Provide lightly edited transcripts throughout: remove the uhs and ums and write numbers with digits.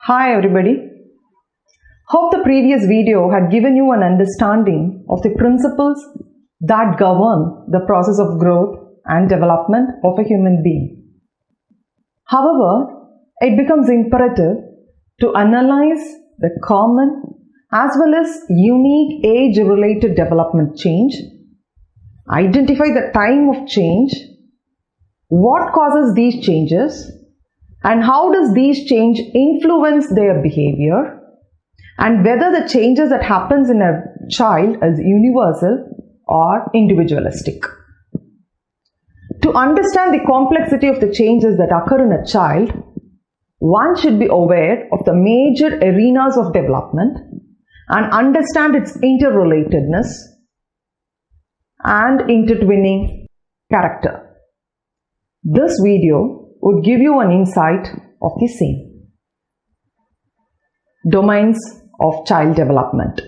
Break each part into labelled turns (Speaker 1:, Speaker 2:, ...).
Speaker 1: Hi everybody. Hope the previous video had given you an understanding of the principles that govern the process of growth and development of a human being. However, it becomes imperative to analyze the common as well as unique age-related development change, identify the time of change, what causes these changes, and how does these change influence their behavior, and whether the changes that happens in a child is universal or individualistic. To understand the complexity of the changes that occur in a child, one should be aware of the major arenas of development and understand its interrelatedness and intertwining character. This video would give you an insight of the same. Domains of child development,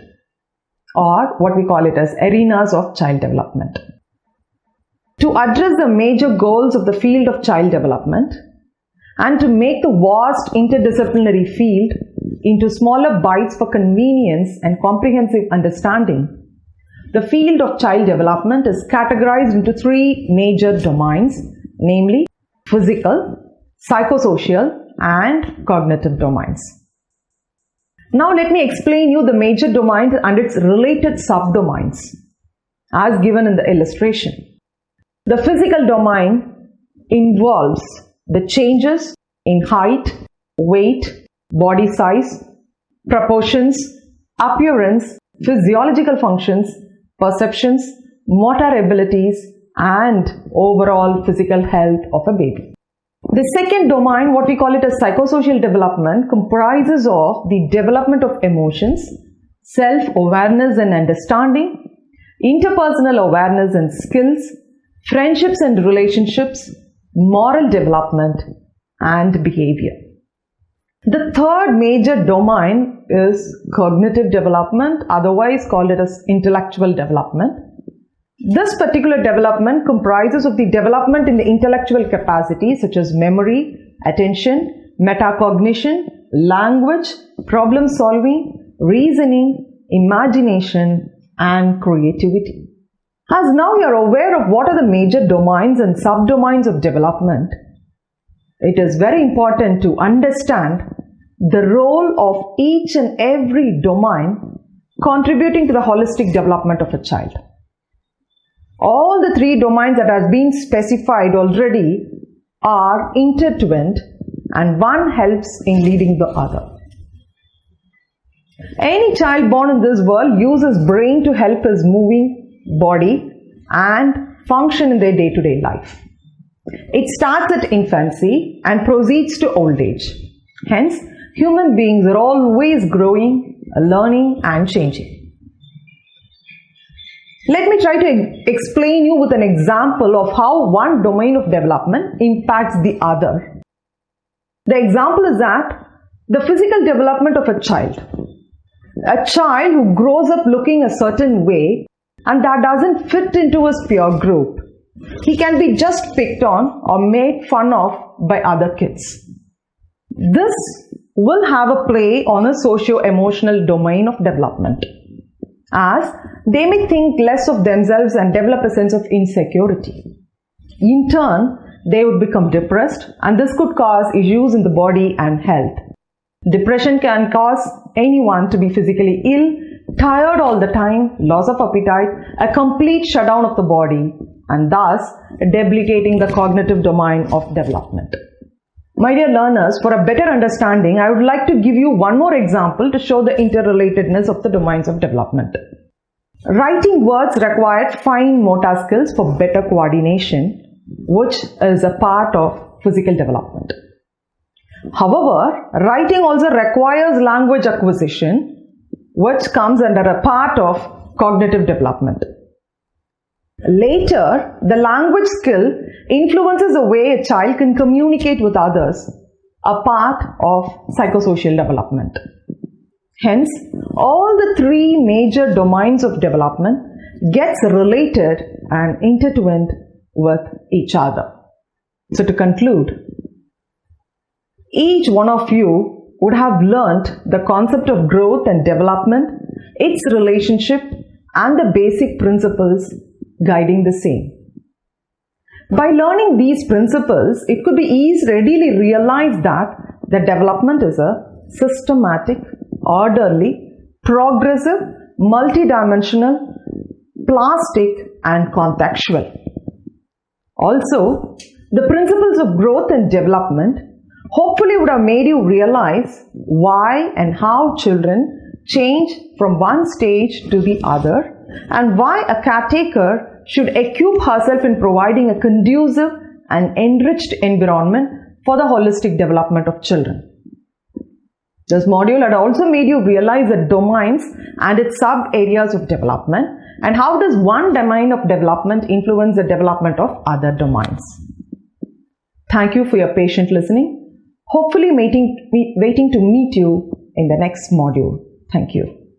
Speaker 1: or what we call it as arenas of child development. To address the major goals of the field of child development and to make the vast interdisciplinary field into smaller bites for convenience and comprehensive understanding, the field of child development is categorized into three major domains, namely physical, psychosocial, and cognitive domains. Now let me explain you the major domains and its related subdomains as given in the illustration. The physical domain involves the changes in height, weight, body size, proportions, appearance, physiological functions, perceptions, motor abilities, and overall physical health of a baby. The second domain, what we call it as psychosocial development, comprises of the development of emotions, self-awareness and understanding, interpersonal awareness and skills, friendships and relationships, moral development, and behavior. The third major domain is cognitive development, otherwise called it as intellectual development. This particular development comprises of the development in the intellectual capacities such as memory, attention, metacognition, language, problem solving, reasoning, imagination, and creativity. As now you are aware of what are the major domains and subdomains of development, it is very important to understand the role of each and every domain contributing to the holistic development of a child. All the three domains that has been specified already are intertwined and one helps in leading the other. Any child born in this world uses brain to help his moving body and function in their day-to-day life. It starts at infancy and proceeds to old age. Hence, human beings are always growing, learning and changing. Let me try to explain you with an example of how one domain of development impacts the other. The example is that the physical development of a child. A child who grows up looking a certain way and that doesn't fit into his peer group. He can be just picked on or made fun of by other kids. This will have a play on a socio-emotional domain of development, as they may think less of themselves and develop a sense of insecurity. In turn, they would become depressed and this could cause issues in the body and health. Depression can cause anyone to be physically ill, tired all the time, loss of appetite, a complete shutdown of the body, and thus debilitating the cognitive domain of development. My dear learners, for a better understanding, I would like to give you one more example to show the interrelatedness of the domains of development. Writing words required fine motor skills for better coordination, which is a part of physical development. However, writing also requires language acquisition, which comes under a part of cognitive development. Later, the language skill influences the way a child can communicate with others, a part of psychosocial development. Hence, all the three major domains of development gets related and intertwined with each other. So to conclude, each one of you would have learnt the concept of growth and development, its relationship, and the basic principles guiding the same. By learning these principles, it could be readily realized that the development is a systematic, orderly, progressive, multidimensional, plastic, and contextual. Also, the principles of growth and development hopefully would have made you realize why and how children change from one stage to the other, and why a caretaker should equip herself in providing a conducive and enriched environment for the holistic development of children. This module had also made you realize the domains and its sub-areas of development, and how does one domain of development influence the development of other domains. Thank you for your patient listening. Hopefully waiting to meet you in the next module. Thank you.